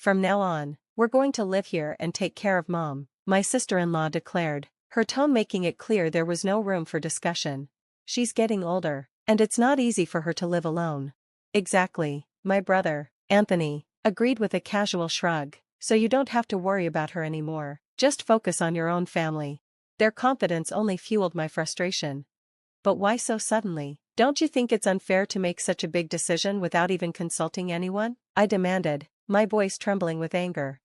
From now on, we're going to live here and take care of Mom, my sister-in-law declared, her tone making it clear there was no room for discussion. She's getting older, and it's not easy for her to live alone. Exactly, my brother, Anthony, agreed with a casual shrug, so you don't have to worry about her anymore, just focus on your own family. Their confidence only fueled my frustration. But why so suddenly? Don't you think it's unfair to make such a big decision without even consulting anyone? I demanded, my voice trembling with anger.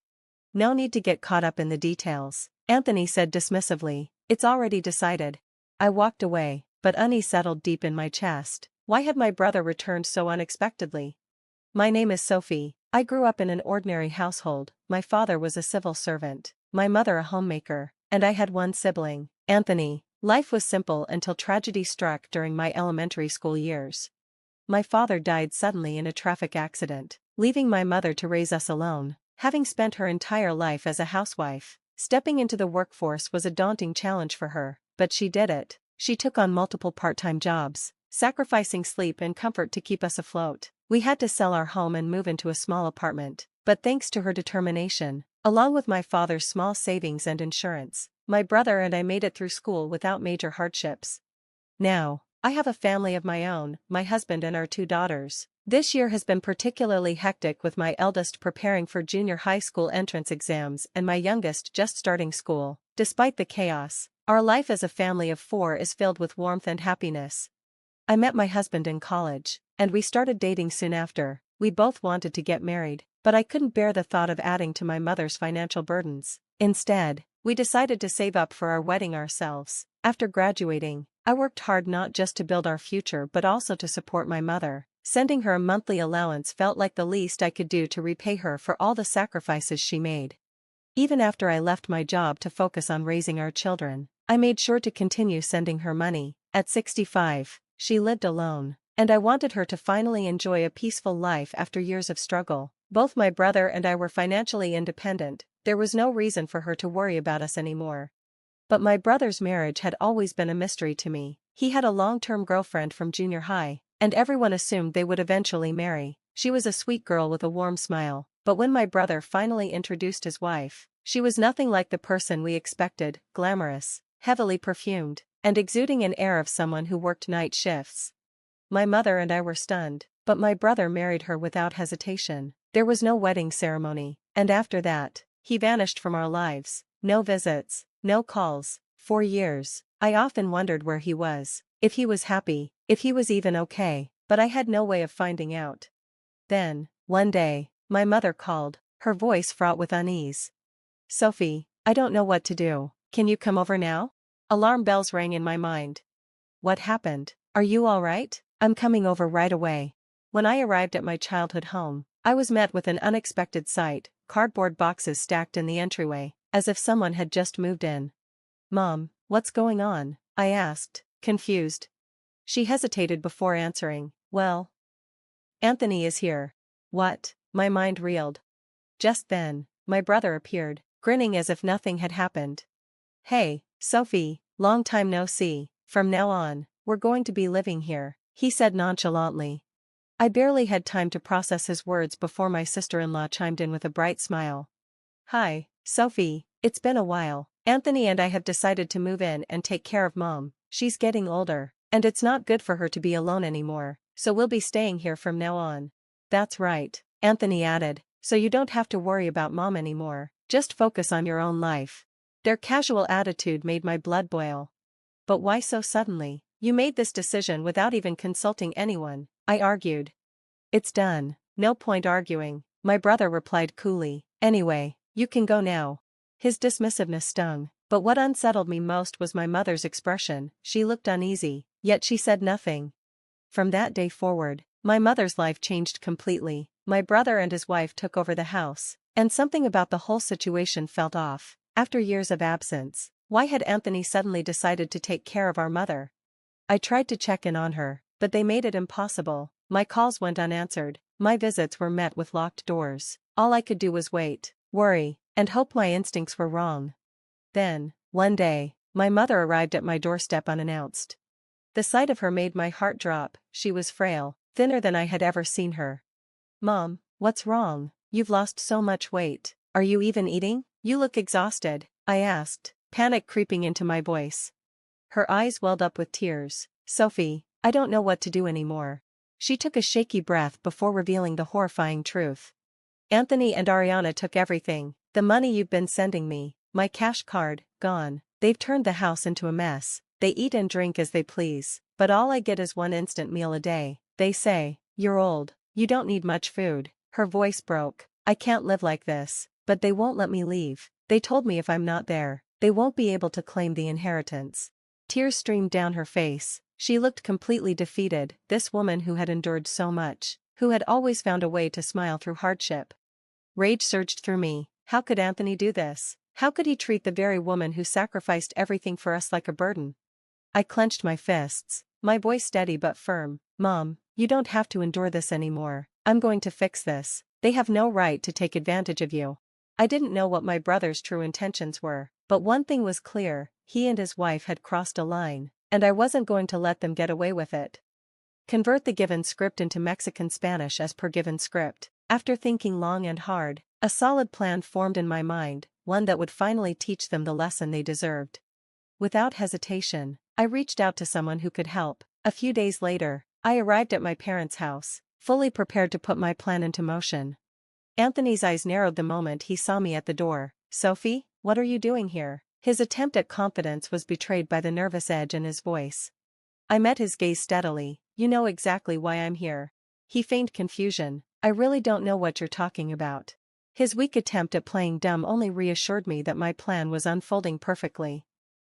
No need to get caught up in the details, Anthony said dismissively, it's already decided. I walked away, but unease settled deep in my chest. Why had my brother returned so unexpectedly? My name is Sophie. I grew up in an ordinary household. My father was a civil servant, my mother a homemaker, and I had one sibling, Anthony. Life was simple until tragedy struck during my elementary school years. My father died suddenly in a traffic accident, leaving my mother to raise us alone. Having spent her entire life as a housewife, stepping into the workforce was a daunting challenge for her, but she did it. She took on multiple part-time jobs, sacrificing sleep and comfort to keep us afloat. We had to sell our home and move into a small apartment, but thanks to her determination, along with my father's small savings and insurance, my brother and I made it through school without major hardships. Now, I have a family of my own, my husband and our 2 daughters. This year has been particularly hectic with my eldest preparing for junior high school entrance exams and my youngest just starting school. Despite the chaos, our life as a family of 4 is filled with warmth and happiness. I met my husband in college, and we started dating soon after. We both wanted to get married, but I couldn't bear the thought of adding to my mother's financial burdens. Instead, we decided to save up for our wedding ourselves. After graduating, I worked hard not just to build our future but also to support my mother. Sending her a monthly allowance felt like the least I could do to repay her for all the sacrifices she made. Even after I left my job to focus on raising our children, I made sure to continue sending her money. At 65, she lived alone, and I wanted her to finally enjoy a peaceful life after years of struggle. Both my brother and I were financially independent. There was no reason for her to worry about us anymore. But my brother's marriage had always been a mystery to me. He had a long-term girlfriend from junior high, and everyone assumed they would eventually marry. She was a sweet girl with a warm smile, but when my brother finally introduced his wife, she was nothing like the person we expected, glamorous, heavily perfumed, and exuding an air of someone who worked night shifts. My mother and I were stunned, but my brother married her without hesitation. There was no wedding ceremony, and after that, he vanished from our lives. No visits, no calls. For years, I often wondered where he was, if he was happy, if he was even okay, but I had no way of finding out. Then, one day, my mother called, her voice fraught with unease. Sophie, I don't know what to do. Can you come over now? Alarm bells rang in my mind. What happened? Are you all right? I'm coming over right away. When I arrived at my childhood home, I was met with an unexpected sight, cardboard boxes stacked in the entryway, as if someone had just moved in. Mom, what's going on? I asked, confused. She hesitated before answering. Well, Anthony is here. What? My mind reeled. Just then, my brother appeared, grinning as if nothing had happened. Hey, Sophie, long time no see. From now on, we're going to be living here, he said nonchalantly. I barely had time to process his words before my sister-in-law chimed in with a bright smile. Hi, Sophie, it's been a while. Anthony and I have decided to move in and take care of Mom. She's getting older, and it's not good for her to be alone anymore, so we'll be staying here from now on. That's right, Anthony added, so you don't have to worry about Mom anymore, just focus on your own life. Their casual attitude made my blood boil. But why so suddenly? You made this decision without even consulting anyone, I argued. It's done, no point arguing, my brother replied coolly. Anyway, you can go now. His dismissiveness stung, but what unsettled me most was my mother's expression. She looked uneasy, yet she said nothing. From that day forward, my mother's life changed completely. My brother and his wife took over the house, and something about the whole situation felt off. After years of absence, why had Anthony suddenly decided to take care of our mother? I tried to check in on her, but they made it impossible. My calls went unanswered, my visits were met with locked doors. All I could do was wait, worry, and hope my instincts were wrong. Then, one day, my mother arrived at my doorstep unannounced. The sight of her made my heart drop. She was frail, thinner than I had ever seen her. Mom, what's wrong? You've lost so much weight. Are you even eating? You look exhausted, I asked, panic creeping into my voice. Her eyes welled up with tears. Sophie, I don't know what to do anymore. She took a shaky breath before revealing the horrifying truth. Anthony and Ariana took everything. The money you've been sending me, my cash card, gone. They've turned the house into a mess. They eat and drink as they please, but all I get is one instant meal a day. They say, you're old, you don't need much food. Her voice broke. I can't live like this, but they won't let me leave. They told me if I'm not there, they won't be able to claim the inheritance. Tears streamed down her face. She looked completely defeated, this woman who had endured so much, who had always found a way to smile through hardship. Rage surged through me. How could Anthony do this? How could he treat the very woman who sacrificed everything for us like a burden? I clenched my fists, my voice steady but firm. Mom, you don't have to endure this anymore. I'm going to fix this. They have no right to take advantage of you. I didn't know what my brother's true intentions were, but one thing was clear, he and his wife had crossed a line, and I wasn't going to let them get away with it. Convert the given script into Mexican Spanish as per given script. After thinking long and hard, a solid plan formed in my mind, one that would finally teach them the lesson they deserved. Without hesitation, I reached out to someone who could help. A few days later, I arrived at my parents' house, fully prepared to put my plan into motion. Anthony's eyes narrowed the moment he saw me at the door. Sophie, what are you doing here? His attempt at confidence was betrayed by the nervous edge in his voice. I met his gaze steadily. You know exactly why I'm here. He feigned confusion. I really don't know what you're talking about. His weak attempt at playing dumb only reassured me that my plan was unfolding perfectly.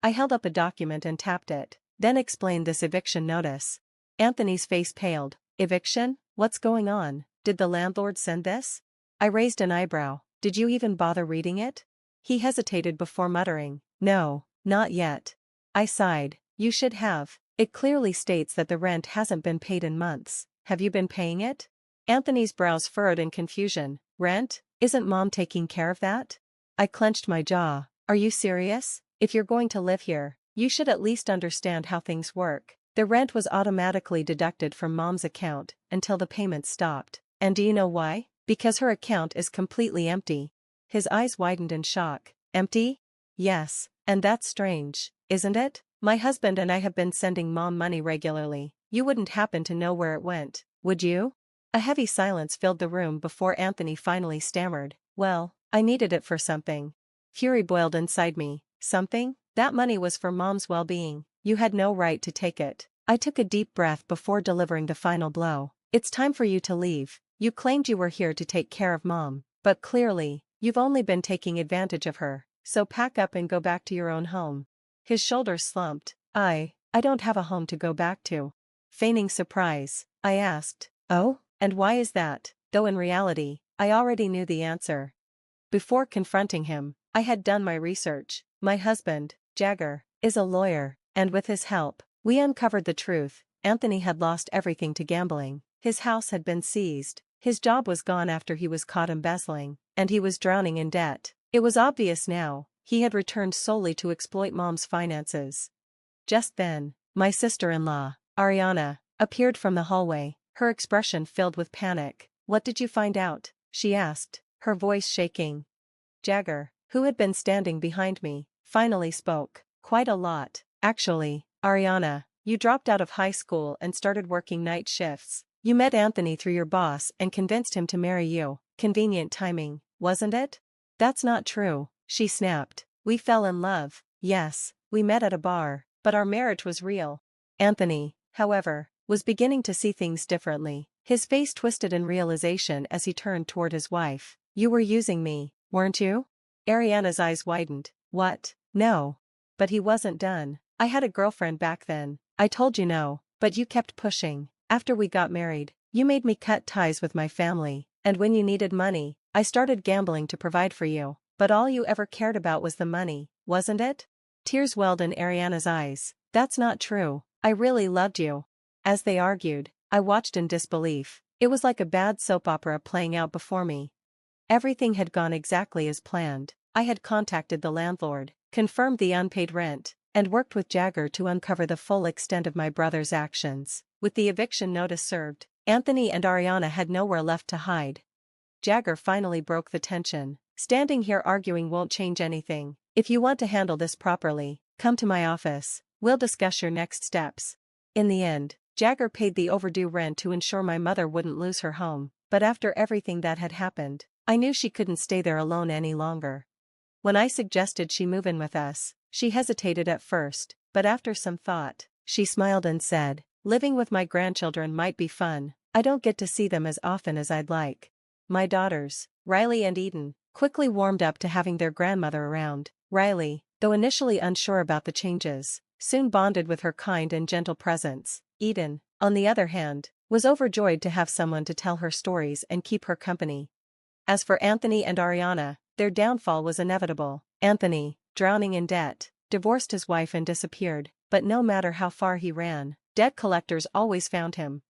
I held up a document and tapped it, then explained this eviction notice. Anthony's face paled. Eviction? What's going on? Did the landlord send this? I raised an eyebrow. Did you even bother reading it? He hesitated before muttering. No, not yet. I sighed. You should have. It clearly states that the rent hasn't been paid in months. Have you been paying it? Anthony's brows furrowed in confusion. Rent? Isn't Mom taking care of that? I clenched my jaw. Are you serious? If you're going to live here, you should at least understand how things work. The rent was automatically deducted from Mom's account until the payments stopped. And do you know why? Because her account is completely empty. His eyes widened in shock. Empty? Yes, and that's strange, isn't it? My husband and I have been sending Mom money regularly. You wouldn't happen to know where it went, would you? A heavy silence filled the room before Anthony finally stammered. Well, I needed it for something. Fury boiled inside me. Something? That money was for Mom's well-being. You had no right to take it. I took a deep breath before delivering the final blow. It's time for you to leave. You claimed you were here to take care of Mom, but clearly, you've only been taking advantage of her. So pack up and go back to your own home. His shoulders slumped. I don't have a home to go back to. Feigning surprise, I asked, oh, and why is that? Though in reality, I already knew the answer. Before confronting him, I had done my research. My husband, Jagger, is a lawyer, and with his help, we uncovered the truth. Anthony had lost everything to gambling. His house had been seized, his job was gone after he was caught embezzling, and he was drowning in debt. It was obvious now, he had returned solely to exploit Mom's finances. Just then, my sister-in-law, Ariana, appeared from the hallway, her expression filled with panic. What did you find out? She asked, her voice shaking. Jagger, who had been standing behind me, finally spoke. Quite a lot, actually. Ariana, you dropped out of high school and started working night shifts. You met Anthony through your boss and convinced him to marry you. Convenient timing, wasn't it? That's not true, she snapped. We fell in love. Yes, we met at a bar, but our marriage was real. Anthony, however, was beginning to see things differently. His face twisted in realization as he turned toward his wife. You were using me, weren't you? Ariana's eyes widened. What? No. But he wasn't done. I had a girlfriend back then. I told you no, but you kept pushing. After we got married, you made me cut ties with my family, and when you needed money, I started gambling to provide for you. But all you ever cared about was the money, wasn't it? Tears welled in Ariana's eyes. That's not true. I really loved you. As they argued, I watched in disbelief. It was like a bad soap opera playing out before me. Everything had gone exactly as planned. I had contacted the landlord, confirmed the unpaid rent, and worked with Jagger to uncover the full extent of my brother's actions. With the eviction notice served, Anthony and Ariana had nowhere left to hide. Jagger finally broke the tension. Standing here arguing won't change anything. If you want to handle this properly, come to my office. We'll discuss your next steps. In the end, Jagger paid the overdue rent to ensure my mother wouldn't lose her home, but after everything that had happened, I knew she couldn't stay there alone any longer. When I suggested she move in with us, she hesitated at first, but after some thought, she smiled and said, "Living with my grandchildren might be fun. I don't get to see them as often as I'd like." My daughters, Riley and Eden, quickly warmed up to having their grandmother around. Riley, though initially unsure about the changes, soon bonded with her kind and gentle presence. Eden, on the other hand, was overjoyed to have someone to tell her stories and keep her company. As for Anthony and Ariana, their downfall was inevitable. Anthony, drowning in debt, divorced his wife and disappeared, but no matter how far he ran, debt collectors always found him.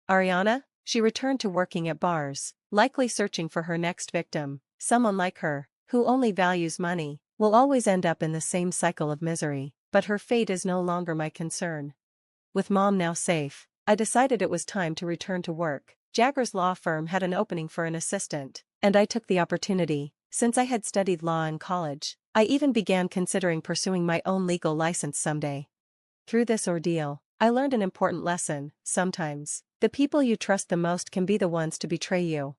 Ariana, she returned to working at bars, likely searching for her next victim. Someone like her, who only values money, will always end up in the same cycle of misery, but her fate is no longer my concern. With Mom now safe, I decided it was time to return to work. Jagger's law firm had an opening for an assistant, and I took the opportunity. Since I had studied law in college, I even began considering pursuing my own legal license someday. Through this ordeal, I learned an important lesson. Sometimes, the people you trust the most can be the ones to betray you.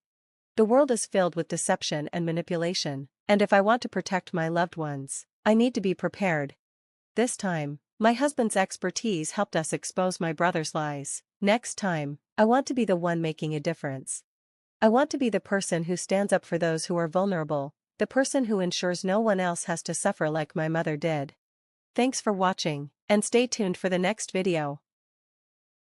The world is filled with deception and manipulation, and if I want to protect my loved ones, I need to be prepared. This time, my husband's expertise helped us expose my brother's lies. Next time, I want to be the one making a difference. I want to be the person who stands up for those who are vulnerable, the person who ensures no one else has to suffer like my mother did. Thanks for watching, and stay tuned for the next video.